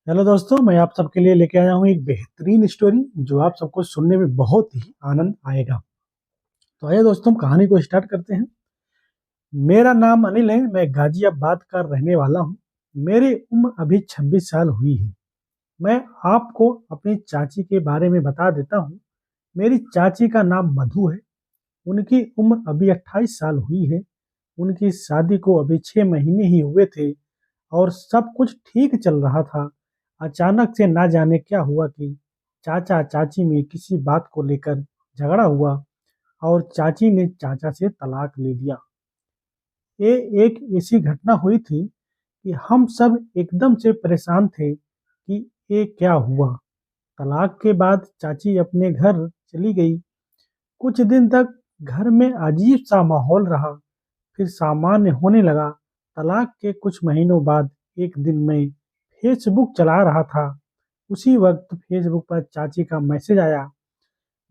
Hello दोस्तों, मैं आप सबके लिए लेके आया हूँ एक बेहतरीन स्टोरी जो आप सबको सुनने में बहुत ही आनंद आएगा। तो आइए दोस्तों, कहानी को स्टार्ट करते हैं। मेरा नाम अनिल है, मैं गाजियाबाद का रहने वाला हूँ। मेरी उम्र अभी 26 साल हुई है। मैं आपको अपनी चाची के बारे में बता देता हूँ। मेरी चाची का नाम मधु है। उनकी उम्र अभी 28 साल हुई है। उनकी शादी को अभी 6 महीने ही हुए थे और सब कुछ ठीक चल रहा था। अचानक से ना जाने क्या हुआ कि चाचा चाची में किसी बात को लेकर झगड़ा हुआ और चाची ने चाचा से तलाक ले लिया। ये एक ऐसी घटना हुई थी कि हम सब एकदम से परेशान थे कि ये क्या हुआ। तलाक के बाद चाची अपने घर चली गई। कुछ दिन तक घर में अजीब सा माहौल रहा, फिर सामान्य होने लगा। तलाक के कुछ महीनों बाद एक दिन मैं फेसबुक चला रहा था। उसी वक्त फेसबुक पर चाची का मैसेज आया।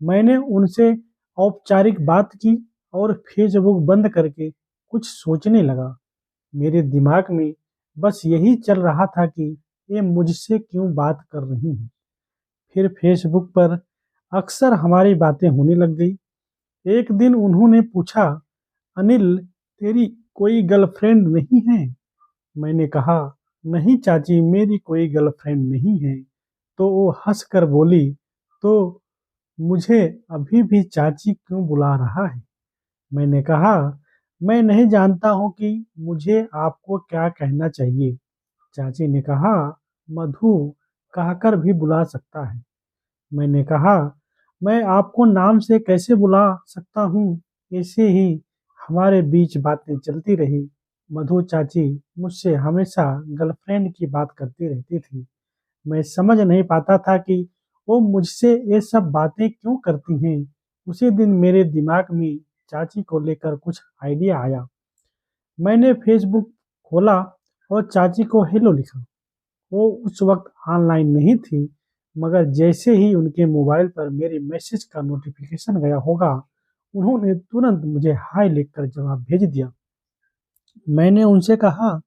मैंने उनसे औपचारिक बात की और फेसबुक बंद करके कुछ सोचने लगा। मेरे दिमाग में बस यही चल रहा था कि ये मुझसे क्यों बात कर रही हैं। फिर फेसबुक पर अक्सर हमारी बातें होने लग गई। एक दिन उन्होंने पूछा, अनिल, तेरी कोई गर्लफ्रेंड नहीं है? मैंने कहा, नहीं चाची, मेरी कोई गर्लफ्रेंड नहीं है। तो वो हंसकर बोली, तो मुझे अभी भी चाची क्यों बुला रहा है? मैंने कहा, मैं नहीं जानता हूँ कि मुझे आपको क्या कहना चाहिए। चाची ने कहा, मधु कहकर भी बुला सकता है। मैंने कहा, मैं आपको नाम से कैसे बुला सकता हूँ? ऐसे ही हमारे बीच बातें चलती रही। मधु चाची मुझसे हमेशा गर्लफ्रेंड की बात करती रहती थी। मैं समझ नहीं पाता था कि वो मुझसे ये सब बातें क्यों करती हैं। उसी दिन मेरे दिमाग में चाची को लेकर कुछ आइडिया आया। मैंने फेसबुक खोला और चाची को हेलो लिखा। वो उस वक्त ऑनलाइन नहीं थी, मगर जैसे ही उनके मोबाइल पर मेरे मैसेज का नोटिफिकेशन गया होगा, उन्होंने तुरंत मुझे हाय लिखकर जवाब भेज दिया। मैंने उनसे कहा,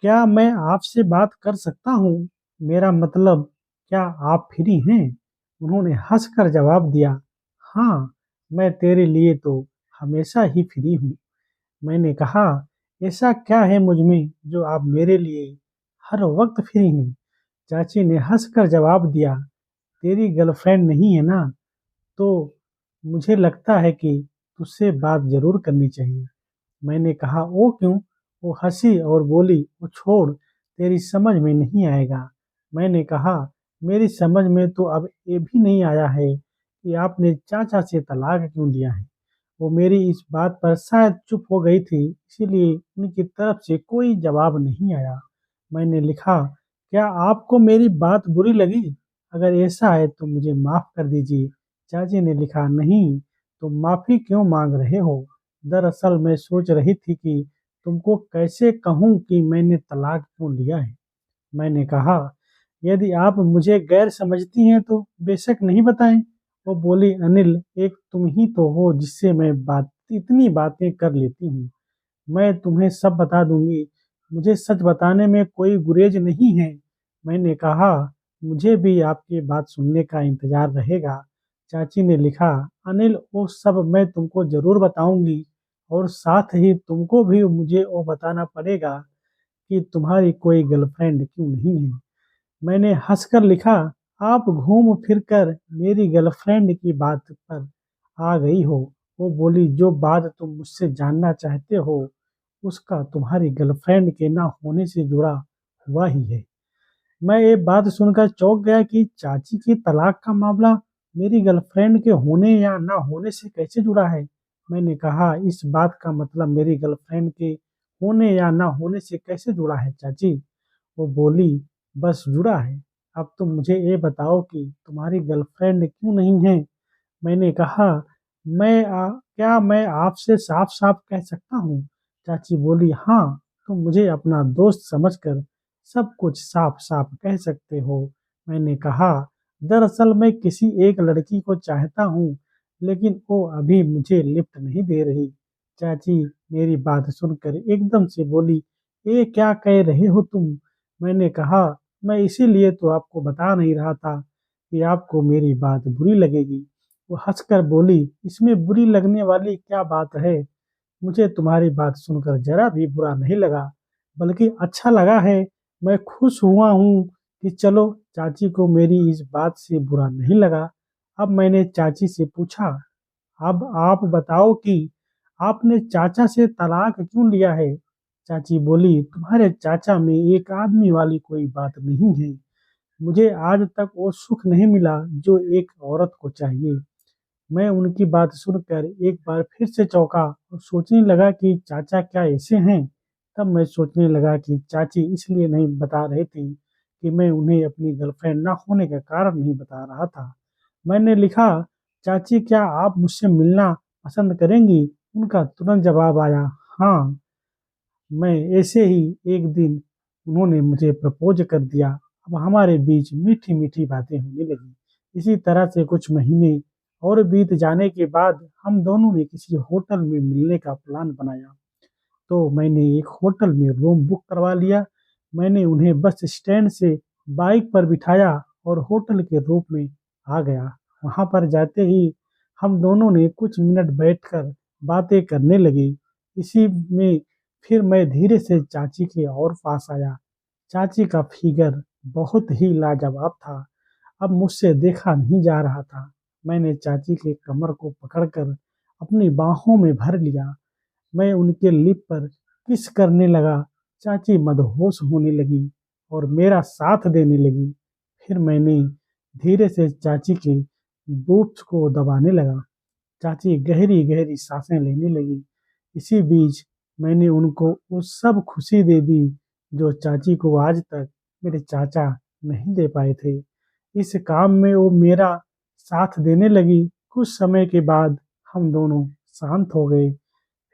क्या मैं आपसे बात कर सकता हूँ? मेरा मतलब, क्या आप फ्री हैं? उन्होंने हंसकर जवाब दिया, हाँ, मैं तेरे लिए तो हमेशा ही फ्री हूँ। मैंने कहा, ऐसा क्या है मुझ में जो आप मेरे लिए हर वक्त फ्री हैं? चाची ने हंसकर जवाब दिया, तेरी गर्लफ्रेंड नहीं है ना, तो मुझे लगता है कि तुझसे बात जरूर करनी चाहिए। मैंने कहा, वो क्यों? वो हंसी और बोली, वो छोड़, तेरी समझ में नहीं आएगा। मैंने कहा, मेरी समझ में तो अब ये भी नहीं आया है कि आपने चाचा से तलाक क्यों लिया है। वो मेरी इस बात पर शायद चुप हो गई थी, इसीलिए उनकी तरफ से कोई जवाब नहीं आया। मैंने लिखा, क्या आपको मेरी बात बुरी लगी? अगर ऐसा है तो मुझे माफ़ कर दीजिए। चाची ने लिखा, नहीं, तुम माफ़ी क्यों मांग रहे हो? दरअसल मैं सोच रही थी कि तुमको कैसे कहूँ कि मैंने तलाक क्यों लिया है। मैंने कहा, यदि आप मुझे गैर समझती हैं तो बेशक नहीं बताएं। वो बोली, अनिल, एक तुम ही तो हो जिससे मैं बात इतनी बातें कर लेती हूँ। मैं तुम्हें सब बता दूंगी। मुझे सच बताने में कोई गुरेज नहीं है। मैंने कहा, मुझे भी आपकी बात सुनने का इंतजार रहेगा। चाची ने लिखा, अनिल, वो सब मैं तुमको जरूर बताऊंगी और साथ ही तुमको भी मुझे वो बताना पड़ेगा कि तुम्हारी कोई गर्लफ्रेंड क्यों नहीं है। मैंने हंसकर लिखा, आप घूम फिर कर मेरी गर्लफ्रेंड की बात पर आ गई हो। वो बोली, जो बात तुम मुझसे जानना चाहते हो उसका तुम्हारी गर्लफ्रेंड के ना होने से जुड़ा हुआ ही है। मैं ये बात सुनकर चौंक गया कि चाची की तलाक का मामला मेरी गर्लफ्रेंड के होने या ना होने से कैसे जुड़ा है। मैंने कहा, इस बात का मतलब मेरी गर्लफ्रेंड के होने या ना होने से कैसे जुड़ा है चाची? वो बोली, बस जुड़ा है। अब तुम मुझे ये बताओ कि तुम्हारी गर्लफ्रेंड क्यों नहीं है? मैंने कहा, क्या मैं आपसे साफ-साफ कह सकता हूँ? चाची बोली, हाँ, तुम मुझे अपना दोस्त समझकर सब कुछ साफ-साफ कह सकते हो। मैंने कहा, दरअसल मैं किसी एक लड़की को चाहता हूँ, लेकिन वो अभी मुझे लिफ्ट नहीं दे रही। चाची मेरी बात सुनकर एकदम से बोली, ये क्या कह रहे हो तुम? मैंने कहा, मैं इसीलिए तो आपको बता नहीं रहा था कि आपको मेरी बात बुरी लगेगी। वो हंसकर बोली, इसमें बुरी लगने वाली क्या बात है? मुझे तुम्हारी बात सुनकर जरा भी बुरा नहीं लगा, बल्कि अच्छा लगा है। मैं खुश हुआ हूँ कि चलो चाची को मेरी इस बात से बुरा नहीं लगा। अब मैंने चाची से पूछा, अब आप बताओ कि आपने चाचा से तलाक क्यों लिया है? चाची बोली, तुम्हारे चाचा में एक आदमी वाली कोई बात नहीं है। मुझे आज तक वो सुख नहीं मिला जो एक औरत को चाहिए। मैं उनकी बात सुनकर एक बार फिर से चौंका और सोचने लगा कि चाचा क्या ऐसे हैं? तब मैं सोचने लगा कि चाची इसलिए नहीं बता रही थी कि मैं उन्हें अपनी गर्लफ्रेंड ना होने का कारण नहीं बता रहा था। मैंने लिखा, चाची क्या आप मुझसे मिलना पसंद करेंगी? उनका तुरंत जवाब आया, हाँ। मैं ऐसे ही एक दिन उन्होंने मुझे प्रपोज कर दिया। अब हमारे बीच मीठी मीठी बातें होने लगी। इसी तरह से कुछ महीने और बीत जाने के बाद हम दोनों ने किसी होटल में मिलने का प्लान बनाया। तो मैंने एक होटल में रूम बुक करवा लिया। मैंने उन्हें बस स्टैंड से बाइक पर बिठाया और होटल के रूम में आ गया। वहां पर जाते ही हम दोनों ने कुछ मिनट बैठकर बातें करने लगे। इसी में फिर मैं धीरे से चाची के और पास आया। चाची का फिगर बहुत ही लाजवाब था। अब मुझसे देखा नहीं जा रहा था। मैंने चाची के कमर को पकड़कर अपनी बाहों में भर लिया। मैं उनके लिप पर किस करने लगा। चाची मदहोश होने लगी और मेरा साथ देने लगी। फिर मैंने धीरे से चाची के बूट्स को दबाने लगा। चाची गहरी गहरी सांसें लेने लगी। इसी बीच मैंने उनको वो सब खुशी दे दी जो चाची को आज तक मेरे चाचा नहीं दे पाए थे। इस काम में वो मेरा साथ देने लगी। कुछ समय के बाद हम दोनों शांत हो गए।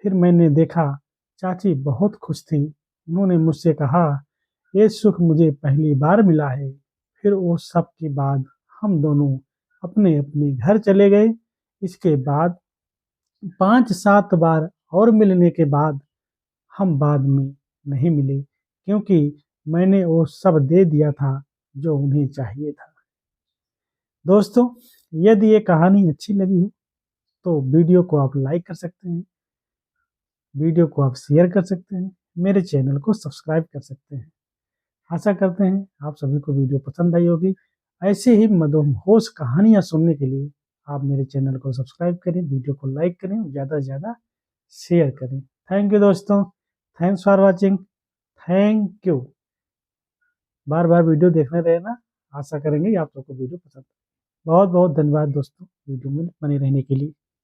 फिर मैंने देखा चाची बहुत खुश थी। उन्होंने मुझसे कहा, ये सुख मुझे पहली बार मिला है। फिर वो सब के बाद हम दोनों अपने अपने घर चले गए। इसके बाद 5-7 बार और मिलने के बाद हम बाद में नहीं मिले, क्योंकि मैंने वो सब दे दिया था जो उन्हें चाहिए था। दोस्तों, यदि ये कहानी अच्छी लगी हो तो वीडियो को आप लाइक कर सकते हैं, वीडियो को आप शेयर कर सकते हैं, मेरे चैनल को सब्सक्राइब कर सकते हैं। आशा करते हैं आप सभी को वीडियो पसंद आई होगी। ऐसे ही मदहोश कहानियाँ सुनने के लिए आप मेरे चैनल को सब्सक्राइब करें, वीडियो को लाइक करें और ज़्यादा से ज़्यादा शेयर करें। थैंक यू दोस्तों। Thanks for watching. Thank you. Bar bar video देखने रहना। आशा करेंगे कि आप सबको वीडियो पसंद। बहुत बहुत धन्यवाद दोस्तों वीडियो में बने रहने के लिए।